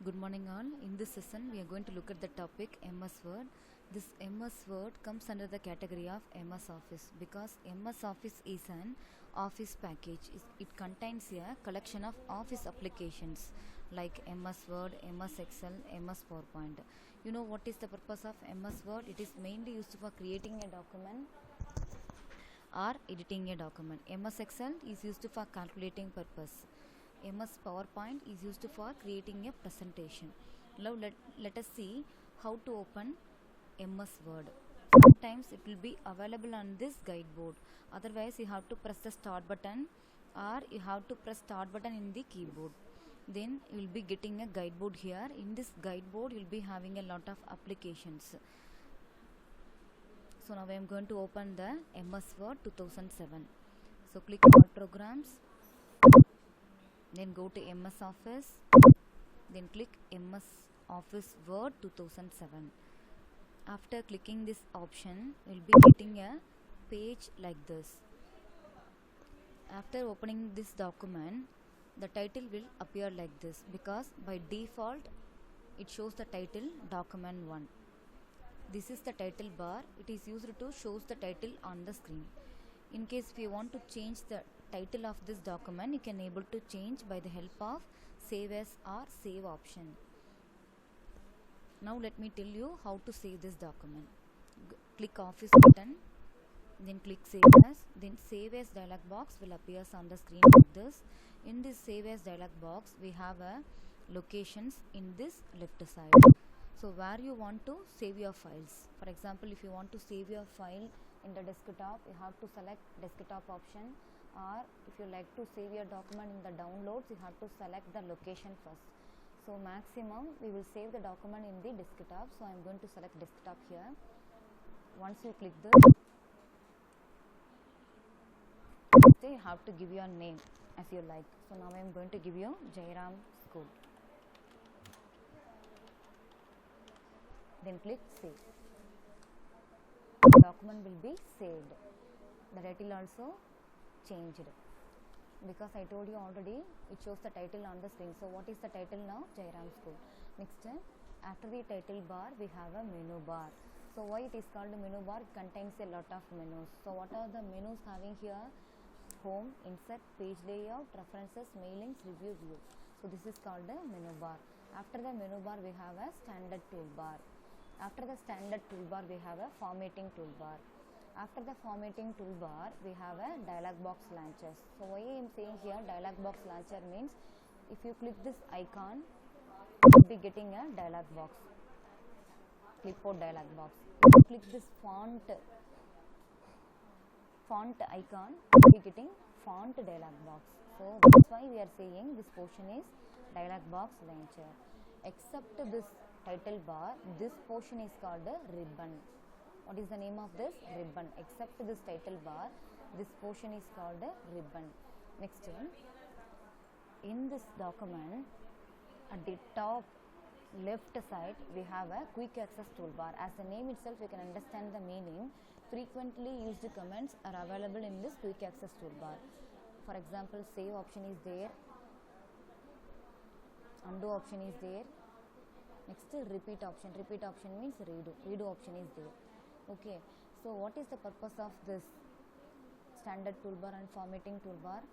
Good morning all. In this session we are going to look at the topic MS Word. This MS Word comes under the category of MS Office because MS Office is an office package. It contains a collection of office applications like MS Word, MS Excel, MS PowerPoint. You know what is the purpose of MS Word? It is mainly used for creating a document or editing a document. MS Excel is used for calculating purpose. MS PowerPoint is used for creating a presentation. Now let us see how to open MS Word. Sometimes it will be available on this guide board. Otherwise you have to press the start button or you have to press start button in the keyboard. Then you will be getting a guide board here. In this guide board you will be having a lot of applications. So now I am going to open the MS Word 2007. So click All Programs, then go to MS Office, then click MS Office Word 2007. After clicking this option, you will be getting a page like this. After opening this document, the title will appear like this because by default it shows the title Document 1. This is the title bar. It is used to show the title on the screen. In case if you want to change the title of this document, you can able to change by the help of save as or save option. Now let me tell you how to save this document. Click Office button, then click Save As, then Save As dialog box will appear on the screen like this. In this Save As dialog box, we have a locations in this left side. So where you want to save your files. For example, if you want to save your file in the desktop, you have to select desktop option, or if you like to save your document in the downloads, you have to select the location first. So maximum we will save the document in the desktop. So I am going to select desktop here. Once you click this, you have to give your name as you like. So now I am going to give you Jairam School. Then click save. The document will be saved. The title also changed because I told you already it shows the title on the screen. So what is the title now? Jairam School. Next, after the title bar we have a menu bar. So why it is called a menu bar? It contains a lot of menus. So what are the menus having here? Home, insert, page layout, references, mailings, review, view. So this is called the menu bar. After the menu bar we have a standard toolbar. After the standard toolbar we have a formatting toolbar. After the formatting toolbar we have a dialog box launcher. So why I am saying here dialog box launcher means if you click this icon you will be getting a dialog box, clipboard dialog box. If you click this font icon you will be getting font dialog box. So that's why we are saying this portion is dialog box launcher. Except this title bar, this portion is called a ribbon. What is the name of this? Ribbon. Except this title bar, this portion is called a ribbon. Next one, in this document at the top left side we have a quick access toolbar. As the name itself you can understand the meaning. Frequently used commands are available in this quick access toolbar. For example, save option is there, undo option is there. Next, repeat option. Repeat option means redo. Redo option is there. Okay. So what is the purpose of this standard toolbar and formatting toolbar?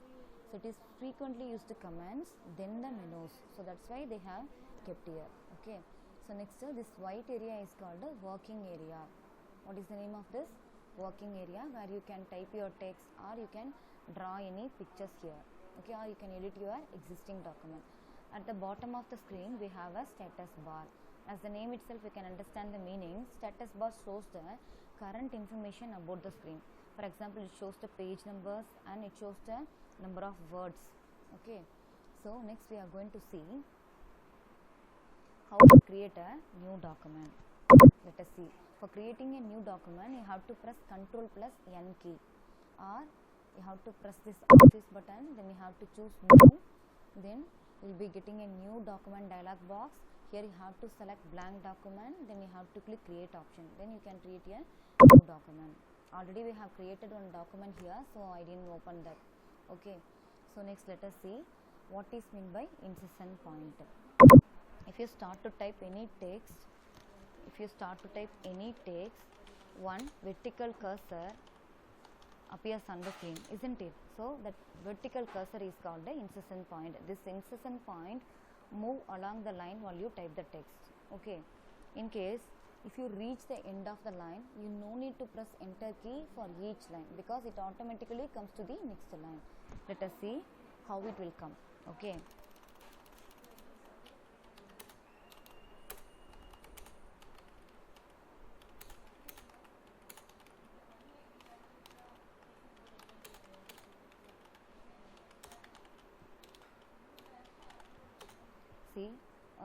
So it is frequently used commands, then the menus. So that's why they have kept here. Okay. So next, this white area is called a working area. What is the name of this? Working area, where you can type your text or you can draw any pictures here. Okay. Or you can edit your existing document. At the bottom of the screen we have a status bar. As the name itself you can understand the meaning. Status bar shows the current information about the screen. For example, it shows the page numbers and it shows the number of words. Okay. So next we are going to see how to create a new document. Let us see. For creating a new document you have to press Ctrl plus N key, or you have to press this office button, then you have to choose new, then you will be getting a new document dialog box. Here you have to select blank document, then you have to click create option, then you can create a new document. Already we have created one document here, so I didn't open that. Okay. So next let us see what is meant by insertion point. if you start to type any text, one vertical cursor appears on the screen, isn't it? So that vertical cursor is called the insertion point. This insertion point move along the line while you type the text. Okay, in case if you reach the end of the line, you no need to press enter key for each line, because it automatically comes to the next line. Let us see how it will come. Okay, see,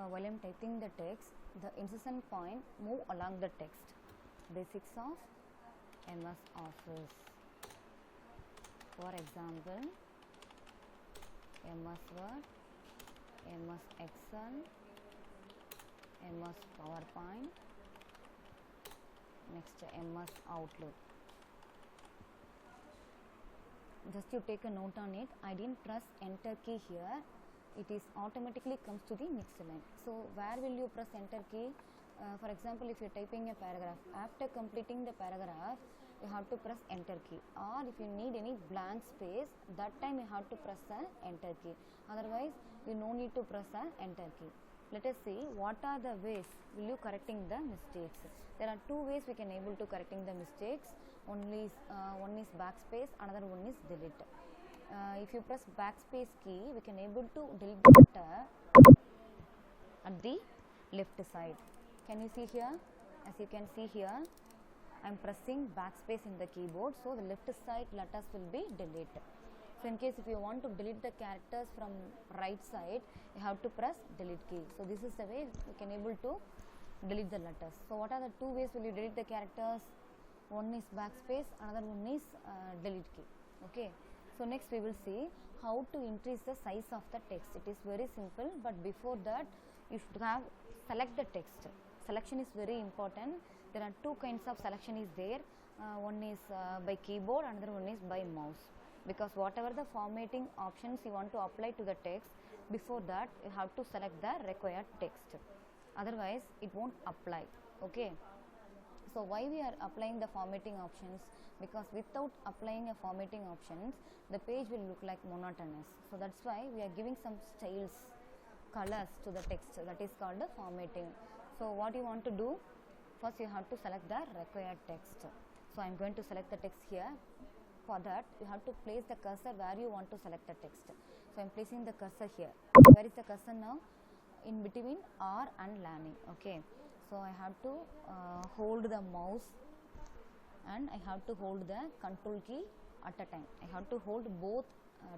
while I am typing the text, the insertion point move along the text. Basics of MS Office. For example, MS Word, MS Excel, MS PowerPoint, next MS Outlook. Just you take a note on it. I didn't press enter key here. It is automatically comes to the next line. So where will you press enter key? For example, if you are typing a paragraph, after completing the paragraph, you have to press enter key, or if you need any blank space, that time you have to press the enter key. Otherwise, you no need to press the enter key. Let us see what are the ways will you correcting the mistakes. There are two ways we can able to correcting the mistakes. One is backspace, another one is delete. If you press backspace key, we can able to delete the letter at the left side. Can you see here? As you can see here, I am pressing backspace in the keyboard, so the left side letters will be deleted. So in case if you want to delete the characters from right side, you have to press delete key. So this is the way you can able to delete the letters. So what are the two ways will you delete the characters? One is backspace, another one is delete key. Okay. So next we will see how to increase the size of the text. It is very simple, but before that you should have select the text. Selection is very important. There are two kinds of selection is there. One is by keyboard, another one is by mouse. Because whatever the formatting options you want to apply to the text, before that you have to select the required text. Otherwise it won't apply. Okay. So why we are applying the formatting options? Because without applying a formatting options, the page will look like monotonous. So that's why we are giving some styles, colors to the text. That is called the formatting. So what you want to do? First you have to select the required text. So I am going to select the text here. For that you have to place the cursor where you want to select the text. So I am placing the cursor here. Where is the cursor now? In between R and learning. Okay. So I have to hold the mouse and I have to hold the control key at a time. I have to hold both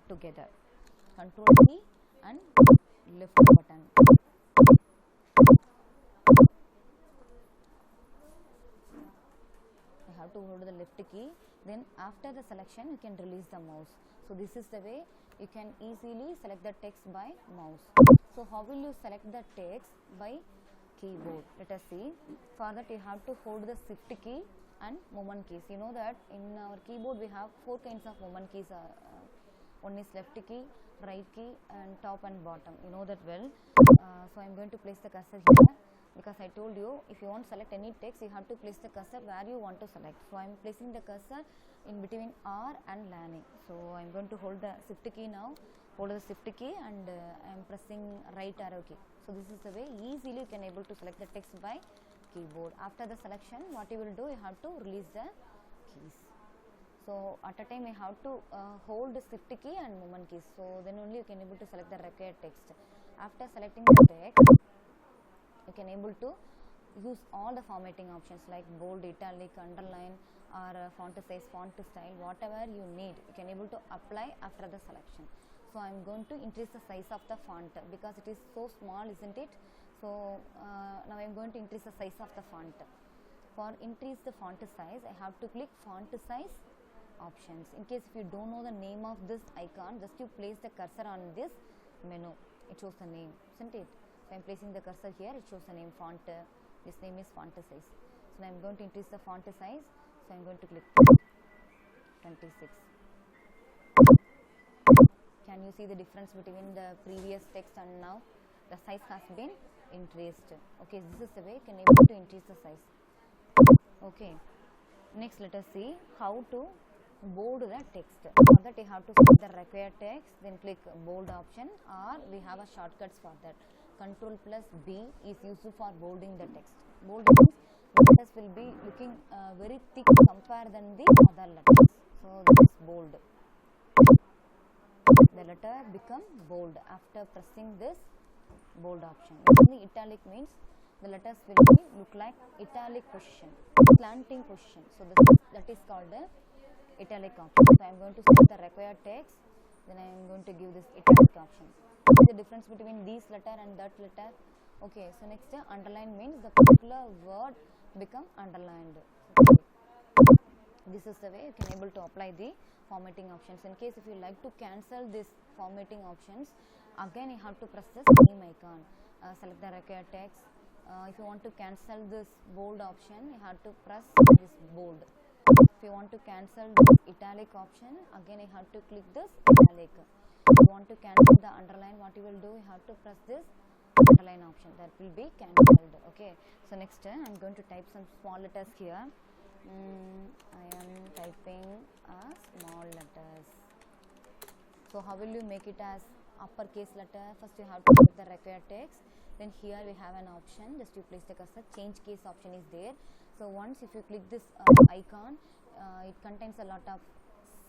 together. Control key and left button. I have to hold the left key. Then after the selection you can release the mouse. So this is the way you can easily select the text by mouse. So how will you select the text? By keyboard. Let us see. For that you have to hold the shift key and movement keys. You know that in our keyboard we have four kinds of movement keys. One is left key, right key and top and bottom. You know that well. So I am going to place the cursor here, because I told you if you want to select any text you have to place the cursor where you want to select. So I am placing the cursor in between R and learning. So I am going to hold the shift key now. Hold the shift key and I am pressing right arrow key. So this is the way easily you can able to select the text by keyboard. After the selection, what you will do, you have to release the keys. So at a time you have to hold the shift key and movement keys. So then only you can able to select the required text. After selecting the text, you can able to use all the formatting options like bold, italic, underline or font size, font style, whatever you need you can able to apply after the selection. So I am going to increase the size of the font because it is so small, isn't it? So now I am going to increase the size of the font. For increase the font size, I have to click font size options. In case if you don't know the name of this icon, just you place the cursor on this menu. It shows the name, isn't it? So I am placing the cursor here. It shows the name font. This name is font size. So I am going to increase the font size. So I am going to click 26. Can you see the difference between the previous text and now? The size has been increased. Okay, this is the way you can able to increase the size. Okay, next let us see how to bold the text. For that you have to select the required text, then click bold option, or we have a shortcuts for that. Control plus B is used for bolding the text. Bold means the letters will be looking very thick compared than the other letters. So this is bold. The letter become bold after pressing this bold option. Normally italic means the letters will be look like italic position, slanting position. So that is called the italic option. So I am going to select the required text, then I am going to give this italic option. See the difference between this letter and that letter. Okay, so next underline means the particular word become underlined. Okay. This is the way you can able to apply the formatting options. In case if you like to cancel this formatting options, again you have to press the same icon, select the required text. If you want to cancel this bold option, you have to press this bold. If you want to cancel this italic option, again you have to click this italic. If you want to cancel the underline, what you will do, you have to press this underline option, that will be cancelled. Okay, so next I am going to type some small letters here. I am typing small letters. So how will you make it as uppercase letter? First you have to put the required text, then here we have an option, just you place the cursor, change case option is there. So once if you click this icon, it contains a lot of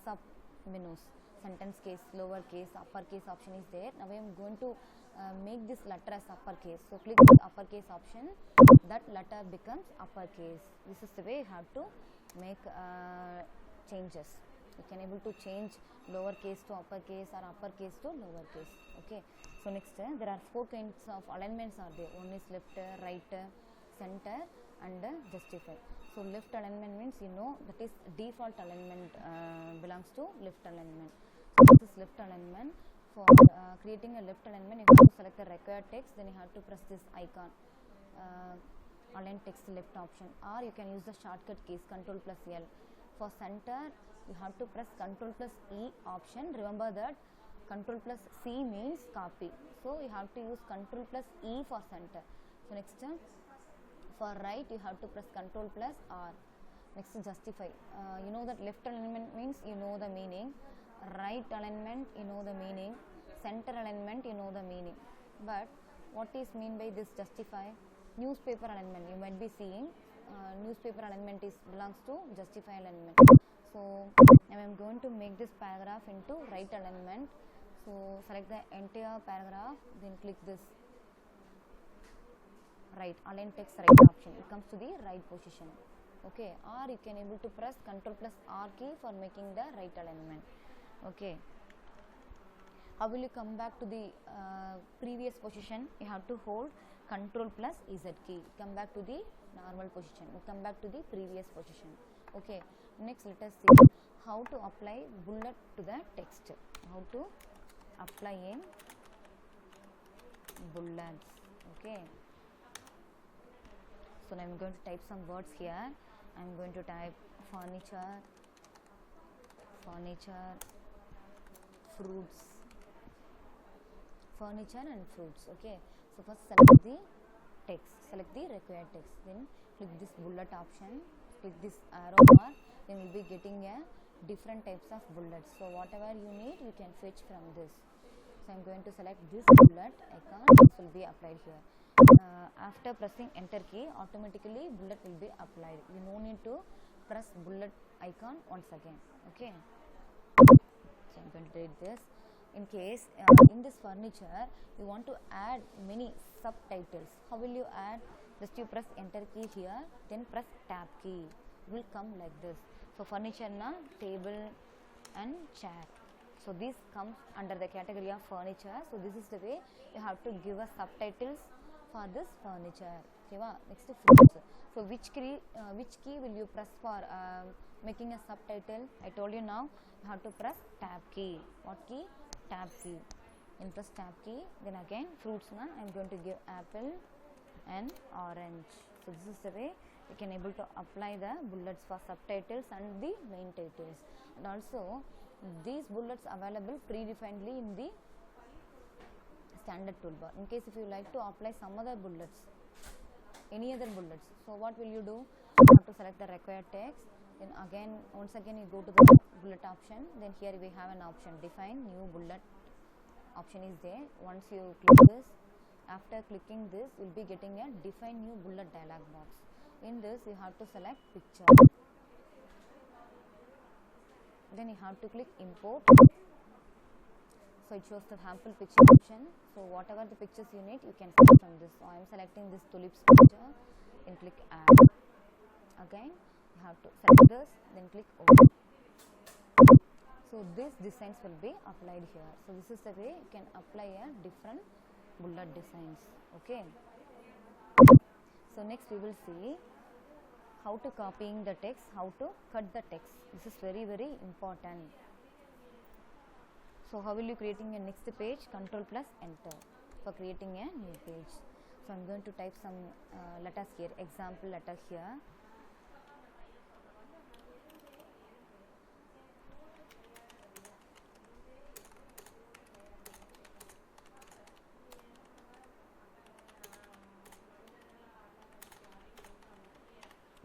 sub menus, sentence case, lower case, uppercase option is there. Now I am going to make this letter as uppercase. So click the uppercase option, that letter becomes uppercase. This is the way you have to make changes. You can able to change lowercase to uppercase or uppercase to lowercase. Okay, so next there are 4 kinds of alignments are there. One is left, right, center and justify. So left alignment means that is default alignment, belongs to left alignment. So this is left alignment. For creating a left alignment, you have to select the required text, then you have to press this icon, align text left option, or you can use the shortcut keys Ctrl plus L. For center, you have to press Ctrl plus E option. Remember that Ctrl plus C means copy, so you have to use Ctrl plus E for center. So next for right, you have to press Ctrl plus R. Next justify. You know that left alignment means you know the meaning, right alignment you know the meaning, center alignment you know the meaning, but what is mean by this justify? Newspaper alignment you might be seeing, newspaper alignment is belongs to justify alignment. So I am going to make this paragraph into right alignment. So select the entire paragraph, then click this right, align text right option, it comes to the right position. Okay, or you can able to press Ctrl plus R key for making the right alignment. Okay, how will you come back to the previous position? You have to hold Ctrl plus Z key, come back to the normal position, you come back to the previous position. Okay, next let us see how to apply bullet to the text. How to apply in bullets. Okay, so now I am going to type some words here. I am going to type furniture, fruits, furniture and fruits. Okay, so first select the text, select the required text, then click this bullet option, click this arrow mark, then you will be getting a different types of bullets. So whatever you need, you can fetch from this. So I am going to select this bullet icon, this will be applied here. After pressing enter key, automatically bullet will be applied. You no need to press bullet icon once again. Okay, so I'm going to delete this. In case in this furniture you want to add many subtitles, how will you add? Just you press enter key here, then press tab key, it will come like this. So furniture na table and chair, so this comes under the category of furniture. So this is the way you have to give a subtitles for this furniture. Okay, next fruits. So which key will you press for making a subtitle? I told you now you have to press tab key. What key? Tab key. Then press tab key, then again fruits na I am going to give apple and orange. So this is the way you can able to apply the bullets for subtitles and the main titles. And also these bullets available predefinedly in the standard toolbar. In case if you like to apply some other bullets, any other bullets, so what will you do? You have to select the required text, then again once again you go to the bullet option, then here we have an option define new bullet option is there. Once you click this, after clicking this you will be getting a define new bullet dialog box. In this you have to select picture, then you have to click import. So it shows the sample picture option. So whatever the pictures you need, you can select from this. So I am selecting this tulips picture, then click add. Again you have to select this, then click OK. So these designs will be applied here. So this is the way you can apply a different bullet designs. Okay. So next we will see how to copying the text, how to cut the text. This is very important. So how will you creating a next page? Control plus enter for creating a new page. So I am going to type some letters here, example letter here.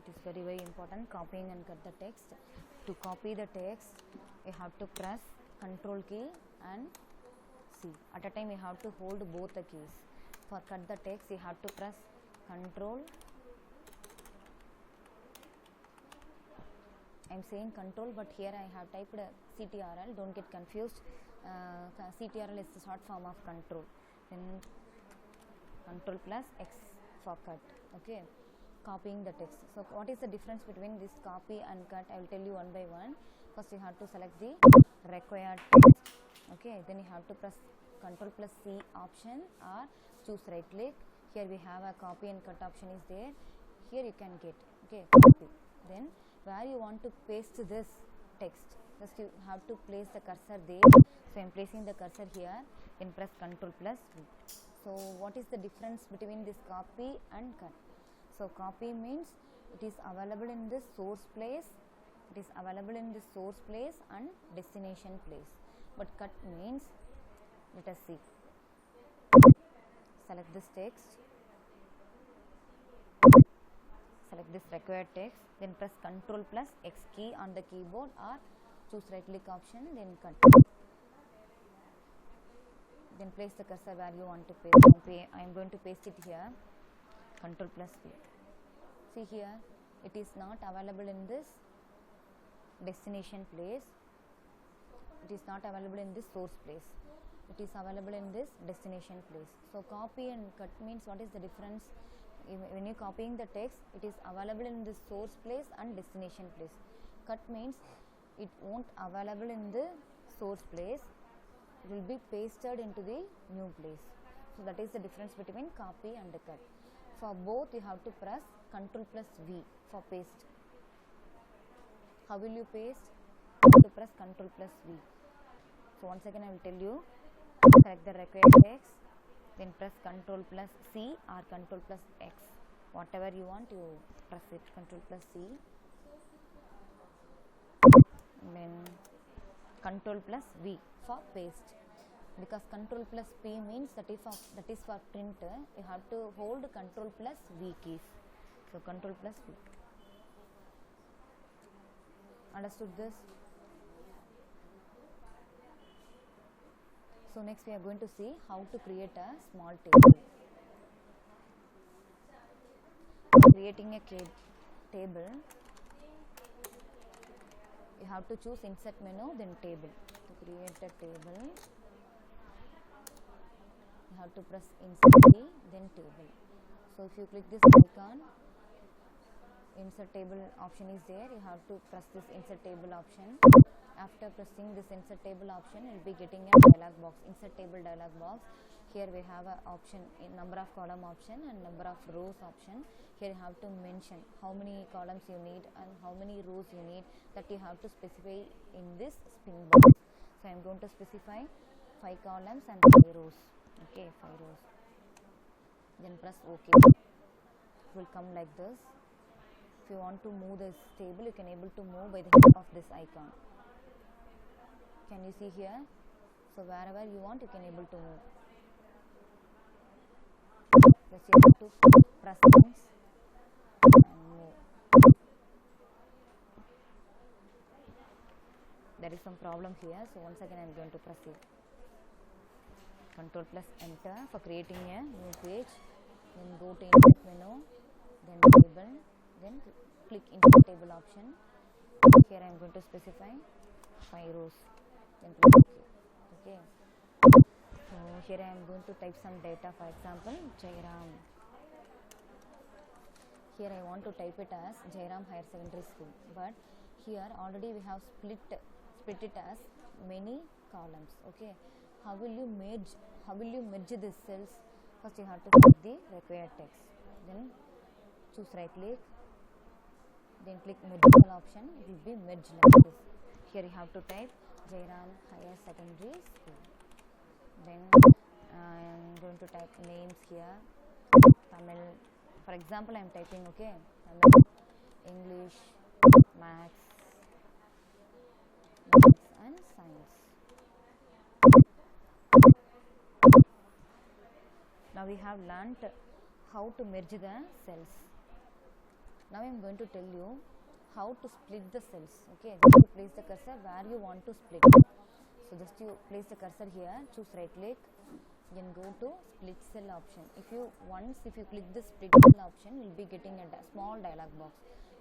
It is very important, copying and cut the text. To copy the text, you have to press Control key and C. At a time you have to hold both the keys. For cut the text you have to press Control. I am saying Control, but here I have typed CTRL. Don't get confused. CTRL is the short form of Control. Then Control plus X for cut. Okay. Copying the text. So what is the difference between this copy and cut? I will tell you one by one. First you have to select the required text. Okay, then you have to press Control plus C option or choose right click. Here we have a copy and cut option is there. Here you can get, okay, copy. Then where you want to paste this text, just you have to place the cursor there. So I am placing the cursor here, then press Control plus V. So what is the difference between this copy and cut? So copy means it is available in this source place, it is available in the source place and destination place. But cut means, let us see. Select this text, select this required text, then press Control plus X key on the keyboard or choose right click option, then cut. Then place the cursor where you want to paste. I am going to paste it here. Control plus V. See here, it is not available in this destination place, it is not available in this source place, it is available in this destination place. So copy and cut means what is the difference? When you copying the text, it is available in the source place and destination place. Cut means it won't available in the source place, it will be pasted into the new place. So that is the difference between copy and cut. For both you have to press Control plus V for paste. How will you paste? You have to press Control plus V. So once again I will tell you, select the required text, then press Control plus C or Control plus X. Whatever you want, you press it. Control plus C. And then Control plus V for paste. Because Control plus P means that is for printer, you have to hold Control plus V keys. So Control plus V. Understood this? So next we are going to see how to create a small table. Creating a table, you have to choose insert menu, then table. To create a table, you have to press insert key, then table. So if you click this icon, insert table option is there, you have to press this insert table option. After pressing this insert table option, you will be getting a dialog box, insert table dialog box. Here we have a option in number of column option and number of rows option. Here you have to mention how many columns you need and how many rows you need, that you have to specify in this spin box. So I am going to specify 5 columns and 5 rows. Okay, 5 rows. Then press OK. It will come like this. If you want to move this table, you can able to move by the help of this icon. Can you see here? So wherever you want, you can able to move. just you have to press once and move. There is some problem here, so once again I am going to press it. Control plus enter for creating a new page. Then go to insert menu, then table, then click insert table option. Here I am going to specify 5 rows, then click OK. Okay. So here I am going to type some data, for example Jairam. Here I want to type it as Jairam Higher Secondary School, but here already we have split it as many columns. Okay, how will you merge these cells? First you have to click the required text, then choose right click, then click merge cell option. It will be merged like this. Here you have to type Jairam Higher Secondary School. Then I am going to type names here, Tamil, for example I am typing, okay, Tamil, English, Maths and Science. Now we have learnt how to merge the cells. Now I am going to tell you how to split the cells. Okay, just you place the cursor where you want to split. So just you place the cursor here, choose right click, then go to split cell option. If you click the split cell option, you will be getting a small dialog box.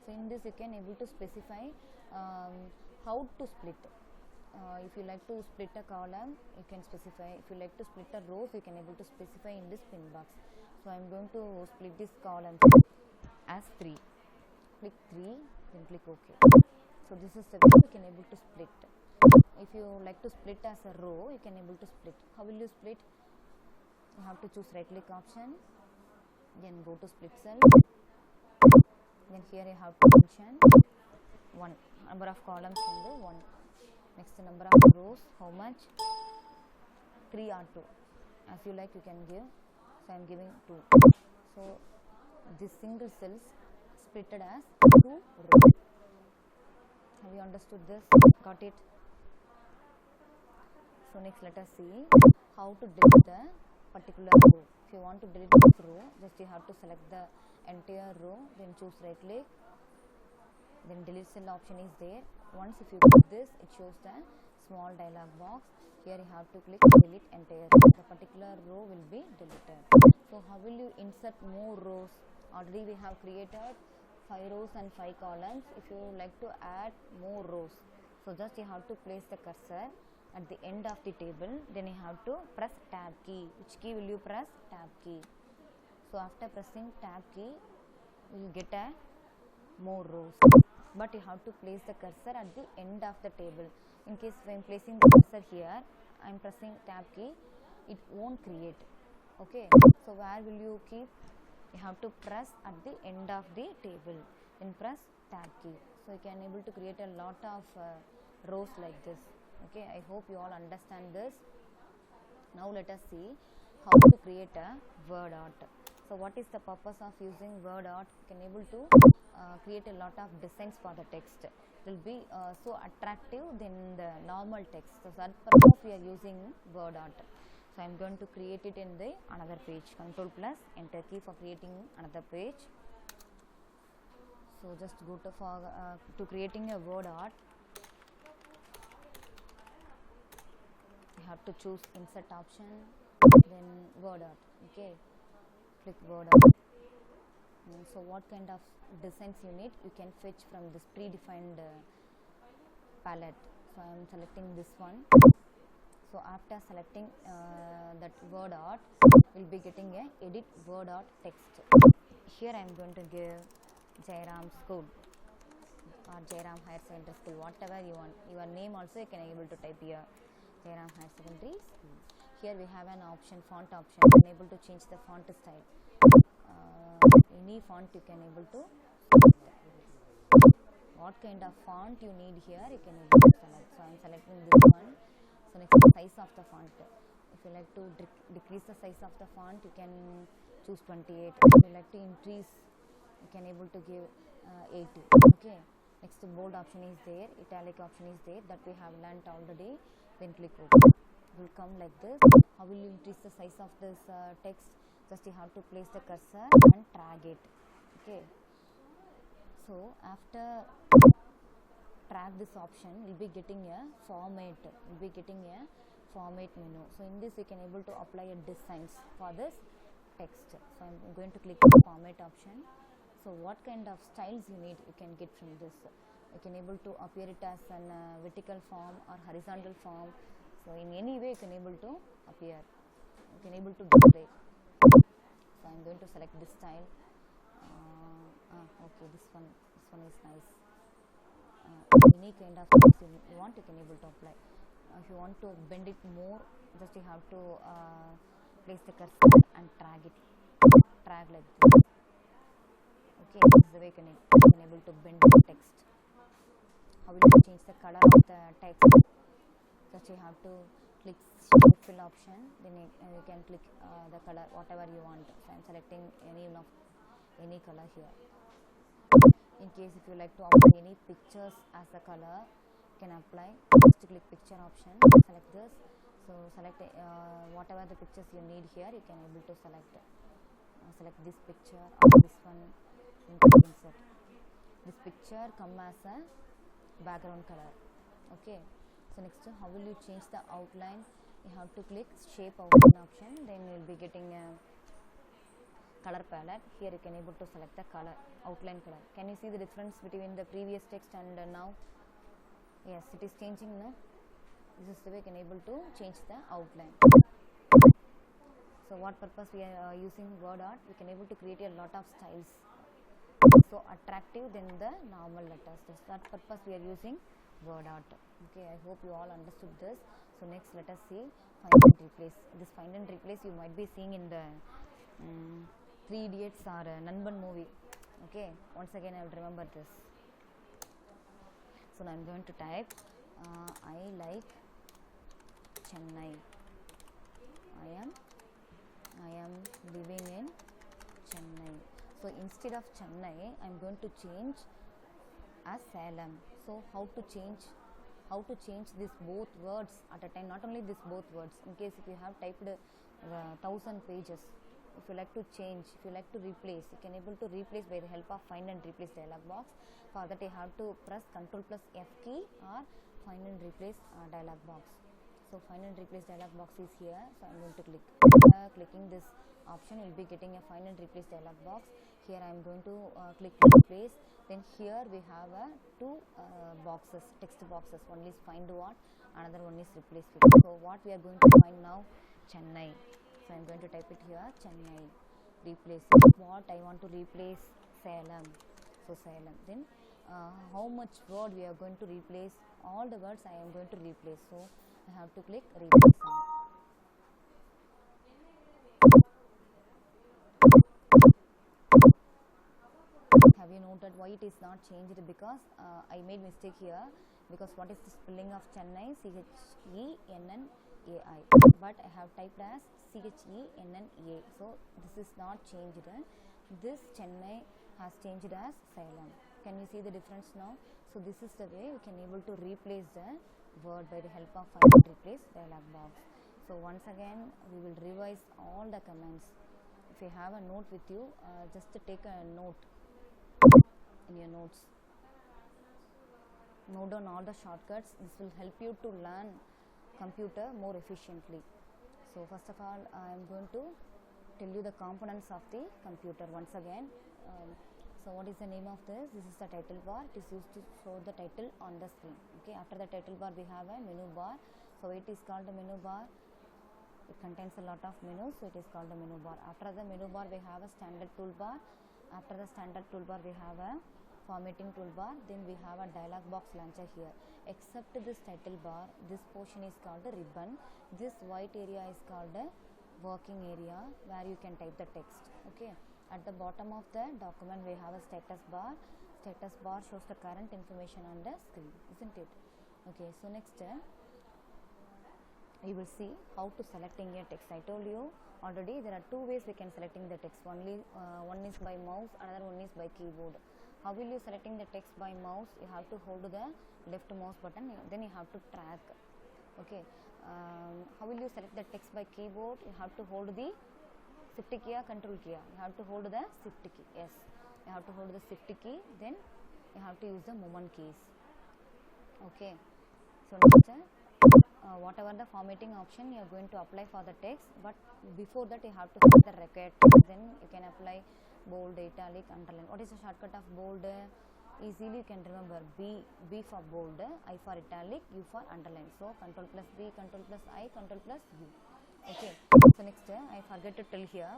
So in this you can able to specify how to split. If you like to split a column, you can specify. If you like to split a rows, you can able to specify in this pin box. So I am going to split this column as 3. Click 3, then click OK. So this is the way you can able to split. If you like to split as a row, you can able to split. How will you split? You have to choose right click option, then go to split cell, then here you have to mention 1, number of columns in the 1. Next number of rows, how much? 3 or 2, as you like you can give. So I am giving 2. So this single cells splitted as 2 rows. Have you understood this? Got it? So next let us see how to delete the particular row. If you want to delete this row, just you have to select the entire row, then choose right click, then delete cell option is there. Once if you click this, it shows the small dialog box. Here you have to click delete entire row. The particular row will be deleted. So how will you insert more rows? Already we have created 5 rows and 5 columns. If you like to add more rows, so just you have to place the cursor at the end of the table, then you have to press tab key. Which key will you press? Tab key. So after pressing tab key, you will get a more rows, but you have to place the cursor at the end of the table. In case when placing the cursor here, I am pressing tab key, it won't create. Okay, so where will you keep? You have to press at the end of the table, then press tab key. So you can able to create a lot of rows like this. Okay, I hope you all understand this. Now let us see how to create a word art. So what is the purpose of using word art? You can able to create a lot of designs for the text. It will be so attractive than the normal text. So that purpose we are using word art. So I am going to create it in the another page. Control plus enter key for creating another page. So just go to creating a word art. You have to choose insert option, then word art. Okay, click word art. So what kind of designs you need, you can fetch from this predefined palette. So I am selecting this one. So after selecting that word art, we will be getting a edit word art text. Here I am going to give Jairam School or Jairam Higher Secondary School, whatever you want. Your name also you can able to type here, Jairam Higher Secondary School. Here we have an option, font option. You can able to change the font style. Any font you can able to select. What kind of font you need here, you can able to select. So I am selecting this one. So next the size of the font. If you like to decrease the size of the font, you can choose 28. If you like to increase, you can able to give 80. Okay. Next the bold option is there, italic option is there, that we have learnt already. Then click OK. It will come like this. How will you increase the size of this text? just you have to place the cursor and drag it. Okay, so after drag this option, you'll be getting a format menu. So in this you can able to apply a designs for this text. So I'm going to click the format option. So what kind of styles you need, you can get from this. You can able to appear it as an vertical form or horizontal form. So in any way you can able to appear, you can able to display. So I'm going to select this style. Okay, this one is nice. Any kind of things you want, you can able to apply. If you want to bend it more, just you have to place the cursor and drag like this. Okay, this is the way you can able to bend the text. How will you change the color of the text? Just you have to click shape fill option, then you can click the color whatever you want. So I'm selecting any color here. In case if you like to apply any pictures as a color, you can apply. Just click picture option, select this. So select whatever the pictures you need here, you can able to select. Select this picture or this one. Insert. This picture come as a background color. Okay. So next, how will you change the outline? You have to click shape outline option. Then you will be getting a color palette. Here you can able to select the color, outline color. Can you see the difference between the previous text and now? Yes, it is changing now. This is the way you can able to change the outline. So what purpose we are using word art? We can able to create a lot of styles, so attractive than the normal letters. So that purpose we are using word art. Okay, I hope you all understood this. So next let us see find and replace. This find and replace you might be seeing in the 3 Idiots or Nanban movie. Okay, once again I will remember this. So now I am going to type I like Chennai. I am living in Chennai. So instead of Chennai, I am going to change as Salem. So how to change these both words at a time? Not only these both words. In case if you have typed 1000 pages, if you like to change, if you like to replace, you can able to replace by the help of find and replace dialog box. For that you have to press Ctrl plus F key or find and replace dialog box. So find and replace dialog box is here. So I am going to click. Clicking this option, you will be getting a find and replace dialog box. Here I am going to click replace. Then here we have two boxes, text boxes. One is find what, another one is replace with. So what we are going to find now? Chennai. So I am going to type it here, Chennai. Replace what I want to replace? Salem. So Salem. Then how much word we are going to replace? All the words I am going to replace. So I have to click replace on. Have you noted why it is not changed? Because I made mistake here. Because what is the spelling of Chennai? Chennai, but I have typed as Chenna. So this is not changed. This Chennai has changed as Salem. Can you see the difference now? So this is the way you can able to replace the word by the help of find and replace dialog box. So once again we will revise all the commands. If you have a note with you, just take a note in your notes. Note down all the shortcuts. This will help you to learn computer more efficiently. So first of all, I am going to tell you the components of the computer once again. So what is the name of this? This is the title bar. It is used to show the title on the screen. Okay, after the title bar we have a menu bar. So it is called the menu bar. It contains a lot of menus, so it is called the menu bar. After the menu bar we have a standard toolbar. After the standard toolbar we have a formatting toolbar. Then we have a dialog box launcher here. Except this title bar, this portion is called the ribbon. This white area is called the working area where you can type the text. Okay. At the bottom of the document we have a status bar. Status bar shows the current information on the screen, isn't it? Okay. So next we will see how to selecting a text. I told you already there are two ways we can selecting the text. One is by mouse, another one is by keyboard. How will you selecting the text by mouse? You have to hold the left mouse button, then you have to drag. Okay. How will you select the text by keyboard? You have to hold the shift key or control key? You have to hold the shift key. Yes, you have to hold the shift key, then you have to use the movement keys. Okay, so next whatever the formatting option you are going to apply for the text, but before that you have to set the required text. Then you can apply bold, italic, underline. What is the shortcut of bold? Easily you can remember B for bold, I for italic, U for underline. So control plus B, control plus I, control plus U. Okay, so next I forget to tell here,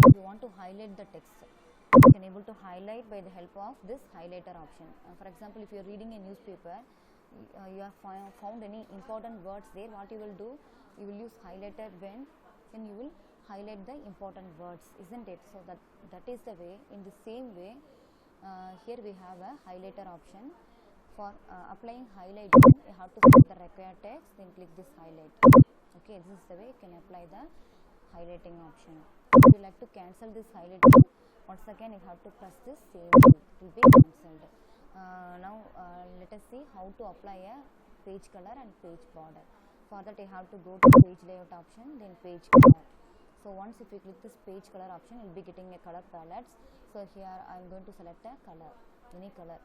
if you want to highlight the text, you can able to highlight by the help of this highlighter option. For example, if you are reading a newspaper, you have found any important words there, what you will do, you will use highlighter when you will highlight the important words, isn't it? So that is the way. In the same way, here we have a highlighter option. For applying highlighting, you have to select the required text, then click this highlight. Okay, this is the way you can apply the highlighting option. If you like to cancel this highlighting, once again you have to press this same key, it will be cancelled. Now let us see how to apply a page color and page border. For that you have to go to page layout option, then page color. So once if you click this page color option, you will be getting a color palettes. So here I am going to select a color, any color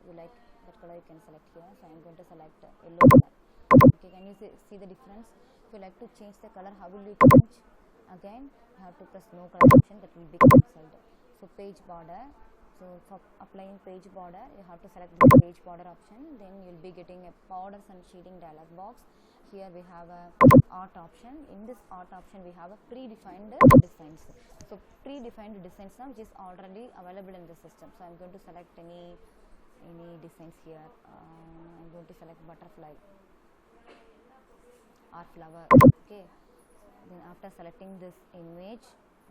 you like, that color you can select here. So I am going to select yellow color. Okay, can you see the difference? If you like to change the color, how will you change? Again you have to press no color option, that will be cancelled. So page border, so for applying page border, you have to select the page border option, then you will be getting a borders and shading dialog box. Here we have a art option. In this art option we have a predefined designs. So predefined designs now, which is already available in the system. So I am going to select any designs here. I am going to select butterfly or flower. Okay, then after selecting this image,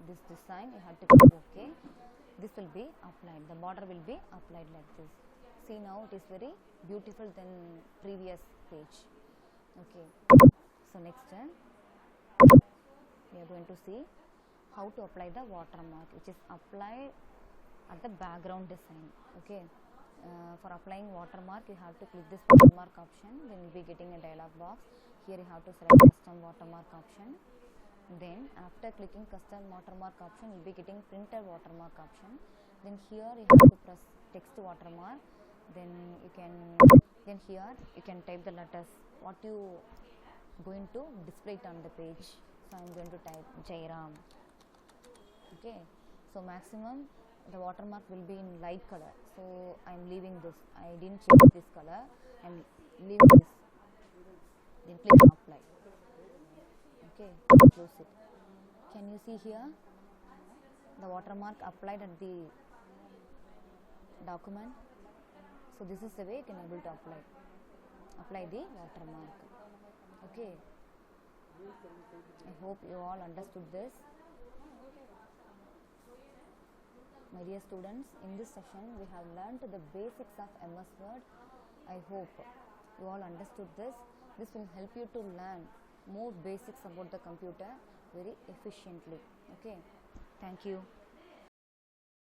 this design, you have to click OK. This will be applied, the border will be applied like this. See, now it is very beautiful than previous page. Okay, so next we are going to see how to apply the watermark, which is applied at the background design. Okay, for applying watermark, you have to click this watermark option, then you will be getting a dialog box. Here you have to select custom watermark option. Then after clicking custom watermark option, you will be getting printed watermark option. Then here you have to press text watermark. Then here you can type the letters what you going to display it on the page. So I am going to type Jairam. Okay, so maximum the watermark will be in light color. So I am leaving this. I didn't change this color. I am leaving this. Then click on apply. Okay, close it. Can you see here the watermark applied at the document? So this is the way you can able to apply the watermark. Okay, I hope you all understood this. My dear students, in this session we have learned the basics of MS Word. I hope you all understood this. This will help you to learn more basics about the computer very efficiently. Okay, thank you.